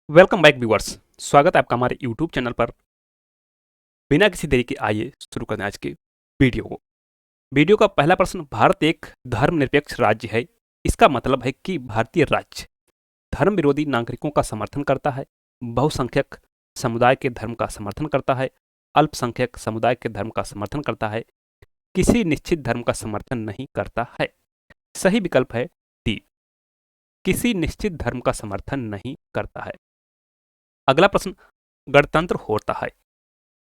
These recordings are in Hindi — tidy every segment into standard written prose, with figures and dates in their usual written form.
Welcome back viewers. स्वागत है आपका हमारे यूट्यूब चैनल पर। बिना किसी देरी के आइए शुरू करते हैं आज की वीडियो को। वीडियो का पहला प्रश्न, भारत एक धर्मनिरपेक्ष राज्य है। इसका मतलब है कि भारतीय राज्य धर्म विरोधी नागरिकों का समर्थन करता है, बहुसंख्यक समुदाय के धर्म का समर्थन करता है, अल्पसंख्यक समुदाय के धर्म का समर्थन करता है, किसी निश्चित धर्म का समर्थन नहीं करता है। सही विकल्प है डी, किसी निश्चित धर्म का समर्थन नहीं करता है। अगला प्रश्न, गणतंत्र होता है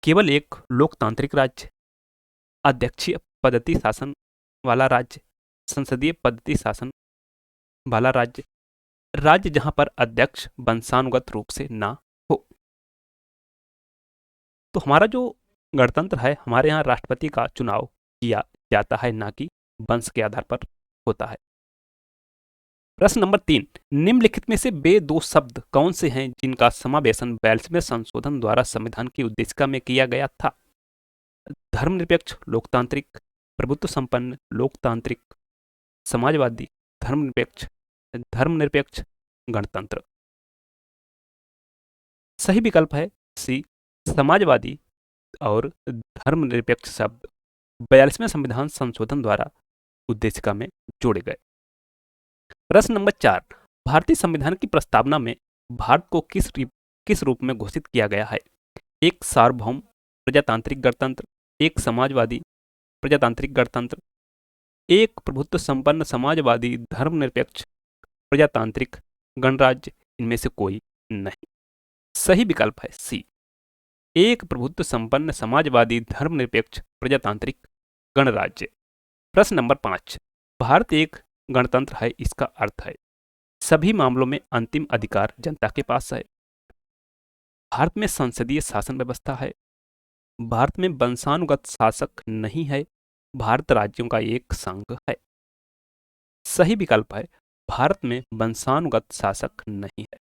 केवल एक लोकतांत्रिक राज्य, अध्यक्षीय पद्धति शासन वाला राज्य, संसदीय पद्धति शासन वाला राज्य, राज्य जहां पर अध्यक्ष वंशानुगत रूप से ना हो। तो हमारा जो गणतंत्र है, हमारे यहाँ राष्ट्रपति का चुनाव किया जाता है, ना कि वंश के आधार पर होता है। प्रश्न नंबर 3, निम्नलिखित में से वे दो शब्द कौन से हैं जिनका समावेशन 42वें संशोधन द्वारा संविधान की उद्देशिका में किया गया था? धर्मनिरपेक्ष लोकतांत्रिक, प्रभुत्व संपन्न लोकतांत्रिक, समाजवादी, धर्मनिरपेक्ष, धर्मनिरपेक्ष गणतंत्र। सही विकल्प है सी, समाजवादी और धर्मनिरपेक्ष शब्द 42वें संविधान संशोधन द्वारा उद्देशिका में जोड़े गए। प्रश्न नंबर 4, भारतीय संविधान की प्रस्तावना में भारत को किस रूप में घोषित किया गया है? एक सार्वभौम प्रजातांत्रिक गणतंत्र, एक समाजवादी प्रजातांत्रिक गणतंत्र, एक प्रभुत्व संपन्न समाजवादी धर्मनिरपेक्ष प्रजातांत्रिक गणराज्य, इनमें से कोई नहीं। सही विकल्प है सी, एक प्रभुत्व संपन्न समाजवादी धर्मनिरपेक्ष प्रजातांत्रिक गणराज्य। प्रश्न नंबर 5, भारत एक गणतंत्र है, इसका अर्थ है सभी मामलों में अंतिम अधिकार जनता के पास है, भारत में संसदीय शासन व्यवस्था है, भारत में वंशानुगत शासक नहीं है, भारत राज्यों का एक संघ है। सही विकल्प है भारत में वंशानुगत शासक नहीं है।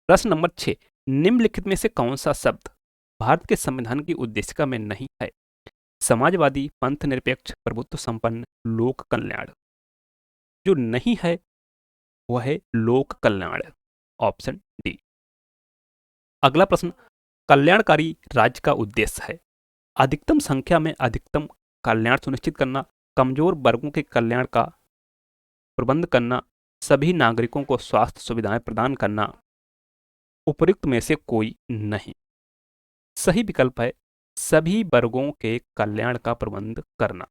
प्रश्न नंबर 6, निम्नलिखित में से कौन सा शब्द भारत के संविधान की उद्देशिका में नहीं है? समाजवादी, पंथ निरपेक्ष, प्रभुत्व संपन्न, लोक कल्याण। जो नहीं है वह है लोक कल्याण, ऑप्शन डी। अगला प्रश्न, कल्याणकारी राज्य का उद्देश्य है अधिकतम संख्या में अधिकतम कल्याण सुनिश्चित करना, कमजोर वर्गों के कल्याण का प्रबंध करना, सभी नागरिकों को स्वास्थ्य सुविधाएं प्रदान करना, उपयुक्त में से कोई नहीं। सही विकल्प है सभी वर्गों के कल्याण का प्रबंध करना।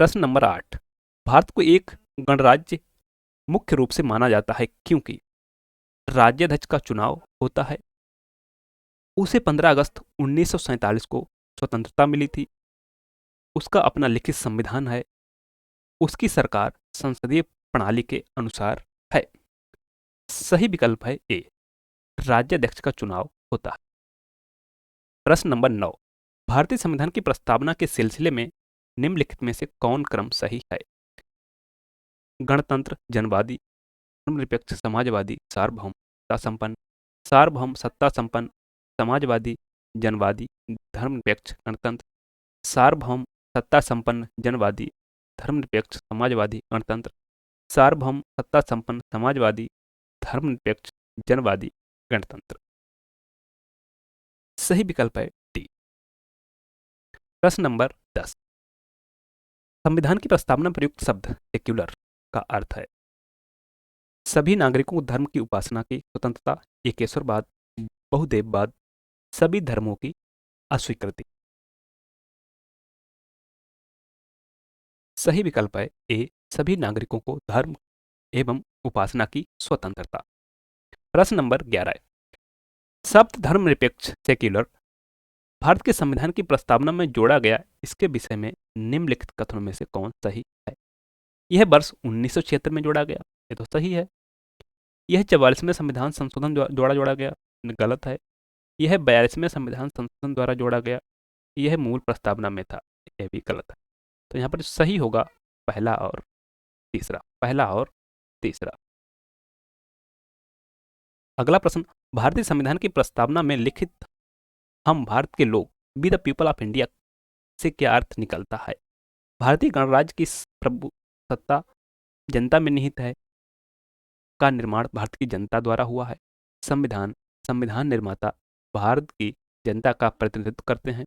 प्रश्न नंबर 8, भारत को एक गणराज्य मुख्य रूप से माना जाता है क्योंकि राज्याध्यक्ष का चुनाव होता है, उसे 15 अगस्त 1947 को स्वतंत्रता मिली थी, उसका अपना लिखित संविधान है, उसकी सरकार संसदीय प्रणाली के अनुसार है। सही विकल्प है ए, राज्याध्यक्ष का चुनाव होता है। प्रश्न नंबर 9, भारतीय संविधान की प्रस्तावना के सिलसिले में निम्नलिखित में से कौन क्रम सही है? गणतंत्र जनवादी, धर्मनिरपेक्ष समाजवादी, सार्वभौम सत्ता संपन्न समाजवादी जनवादी धर्मनिरपेक्ष गणतंत्र, सार्वभौम सत्ता संपन्न जनवादी धर्मनिरपेक्ष समाजवादी गणतंत्र, सार्वभौम सत्ता संपन्न समाजवादी धर्मनिरपेक्ष जनवादी गणतंत्र। सही विकल्प है डी। प्रश्न नंबर 10, संविधान की प्रस्तावना में प्रयुक्त शब्द सेक्युलर का अर्थ है सभी नागरिकों को धर्म की उपासना की स्वतंत्रता, एकेश्वरवाद, बहुदेववाद, सभी धर्मों की अस्वीकृति। सही विकल्प है ए, सभी नागरिकों को धर्म एवं उपासना की स्वतंत्रता। प्रश्न नंबर 11, शब्द धर्मनिरपेक्ष सेक्युलर भारत के संविधान की प्रस्तावना में जोड़ा गया, इसके विषय में निम्नलिखित कथनों में से कौन सही है? यह वर्ष 1976 में जोड़ा गया, ये तो सही है। यह 44वें संविधान संशोधन द्वारा जोड़ा गया, गलत है। यह 42वें संविधान संशोधन द्वारा जोड़ा गया, यह मूल प्रस्तावना में था, यह भी गलत है। तो यहाँ पर सही होगा पहला और तीसरा। अगला प्रश्न, भारतीय संविधान की प्रस्तावना में लिखित हम भारत के लोग be the people of India से क्या अर्थ निकलता है? भारतीय गणराज्य की प्रभु सत्ता जनता में निहित है, का निर्माण भारत की जनता द्वारा हुआ है। संविधान संविधान निर्माता भारत की जनता का प्रतिनिधित्व करते हैं।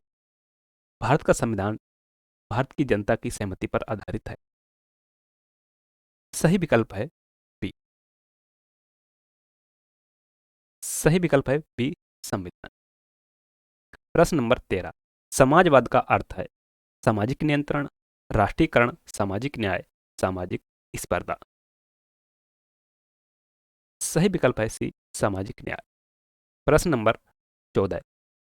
भारत का संविधान भारत की जनता की सहमति पर आधारित है। सही विकल्प है बी। सही विकल्प है बी, संविधान। प्रश्न नंबर 13, समाजवाद का अर्थ है सामाजिक नियंत्रण, राष्ट्रीयकरण, सामाजिक न्याय, सामाजिक स्पर्धा। सही विकल्प है सी, सामाजिक न्याय। प्रश्न नंबर 14,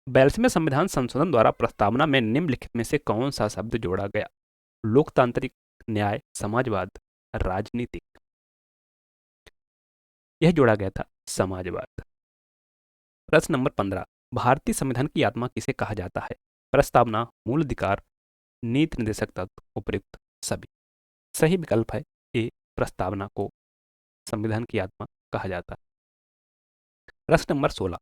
42वें संविधान संशोधन द्वारा प्रस्तावना में निम्नलिखित में से कौन सा शब्द जोड़ा गया? लोकतांत्रिक, न्याय, समाजवाद, राजनीतिक। यह जोड़ा गया था समाजवाद। प्रश्न नंबर 15, भारतीय संविधान की आत्मा किसे कहा जाता है? प्रस्तावना, मूल अधिकार, नीति निर्देशक तत्व, उपयुक्त सभी। सही विकल्प है ए, प्रस्तावना को संविधान की आत्मा कहा जाता है। प्रश्न नंबर 16,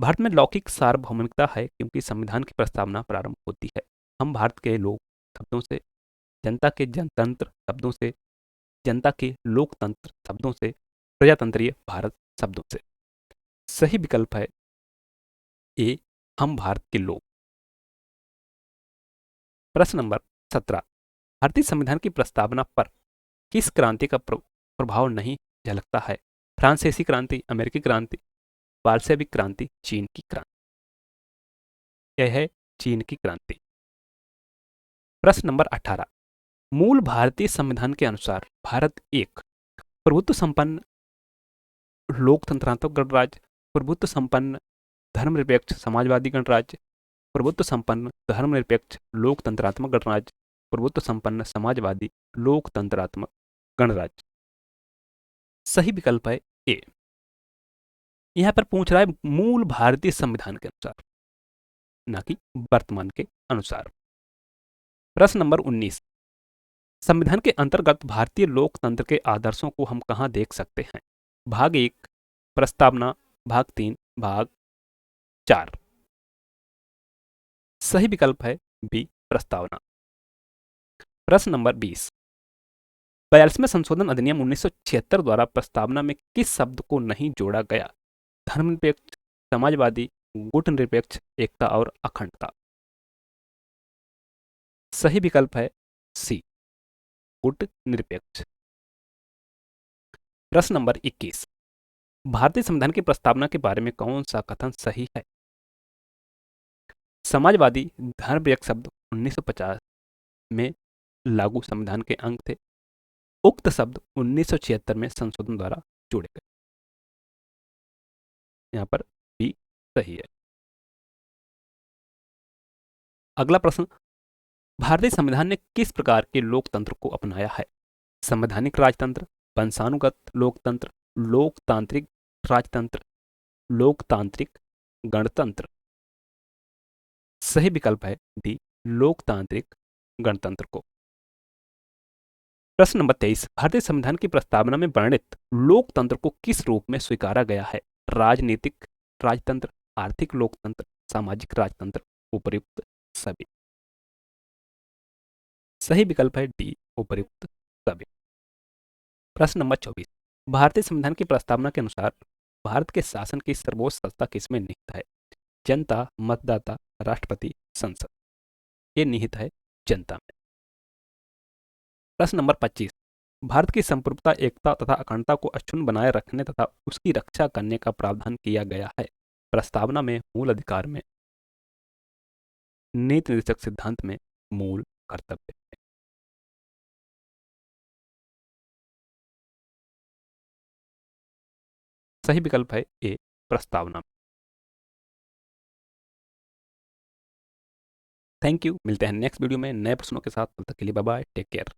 भारत में लौकिक सार्वभौमिकता है क्योंकि संविधान की प्रस्तावना प्रारंभ होती है हम भारत के लोग शब्दों से, जनता के जनतंत्र शब्दों से, जनता के लोकतंत्र शब्दों से, प्रजातंत्रीय भारत शब्दों से। सही विकल्प है ए, हम भारत के लोग। प्रश्न नंबर 17, भारतीय संविधान की प्रस्तावना पर किस क्रांति का प्रभाव नहीं झलकता है? फ्रांसीसी क्रांति, अमेरिकी क्रांति, बाल्शेविक क्रांति, चीन की क्रांति। यह है चीन की क्रांति। प्रश्न नंबर 18, मूल भारतीय संविधान के अनुसार भारत एक प्रभुत्व संपन्न लोकतंत्रात्मक गणराज्य, प्रभुत्व संपन्न धर्मनिरपेक्ष समाजवादी गणराज्य, प्रभुत्व संपन्न धर्मनिरपेक्ष लोकतंत्रात्मक गणराज्य, प्रभुत्व संपन्न समाजवादी लोकतंत्रात्मक गणराज्य। सही विकल्प है ए। यहां पर पूछ रहा है मूल भारतीय संविधान के अनुसार, ना कि वर्तमान के अनुसार। प्रश्न नंबर 19, संविधान के अंतर्गत भारतीय लोकतंत्र के आदर्शों को हम कहां देख सकते हैं? भाग 1, प्रस्तावना, भाग 3, भाग 4। सही विकल्प है बी, प्रस्तावना। प्रश्न नंबर 20, 42वें संशोधन अधिनियम 1976 द्वारा प्रस्तावना में किस शब्द को नहीं जोड़ा गया? धर्मनिरपेक्ष, समाजवादी, गुटनिरपेक्ष, एकता और अखंडता। सही विकल्प है सी, गुटनिरपेक्ष। प्रश्न नंबर 21, भारतीय संविधान की प्रस्तावना के बारे में कौन सा कथन सही है? समाजवादी धर्मनिरपेक्ष शब्द 1950 में लागू संविधान के अंग थे। उक्त शब्द 1976 में संशोधन द्वारा जोड़े गए। यहां पर बी सही है। अगला प्रश्न, भारतीय संविधान ने किस प्रकार के लोकतंत्र को अपनाया है? संवैधानिक राजतंत्र, वंशानुगत लोकतंत्र, लोकतांत्रिक राजतंत्र, लोकतांत्रिक गणतंत्र। सही विकल्प है डी, लोकतांत्रिक गणतंत्र को। प्रश्न नंबर 23, भारतीय संविधान की प्रस्तावना में वर्णित लोकतंत्र को किस रूप में स्वीकारा गया है? राजनीतिक राजतंत्र, आर्थिक लोकतंत्र, सामाजिक राजतंत्र, उपयुक्त सभी। सही विकल्प है डी, उपयुक्त सभी। प्रश्न नंबर 24, भारतीय संविधान की प्रस्तावना के अनुसार भारत के शासन की सर्वोच्च संस्था किसमें निहित है? जनता, मतदाता, राष्ट्रपति, संसद। ये निहित है जनता में। प्रश्न नंबर 25, भारत की संप्रभुता, एकता तथा अखंडता को अक्षुण्ण बनाए रखने तथा उसकी रक्षा करने का प्रावधान किया गया है। प्रस्तावना में, मूल अधिकार में, नीति निर्देशक सिद्धांत में, मूल कर्तव्य में। सही विकल्प है ए, प्रस्तावना में। थैंक यू, मिलते हैं नेक्स्ट वीडियो में नए प्रश्नों के साथ। तब तक के लिए बाय बाय, टेक केयर।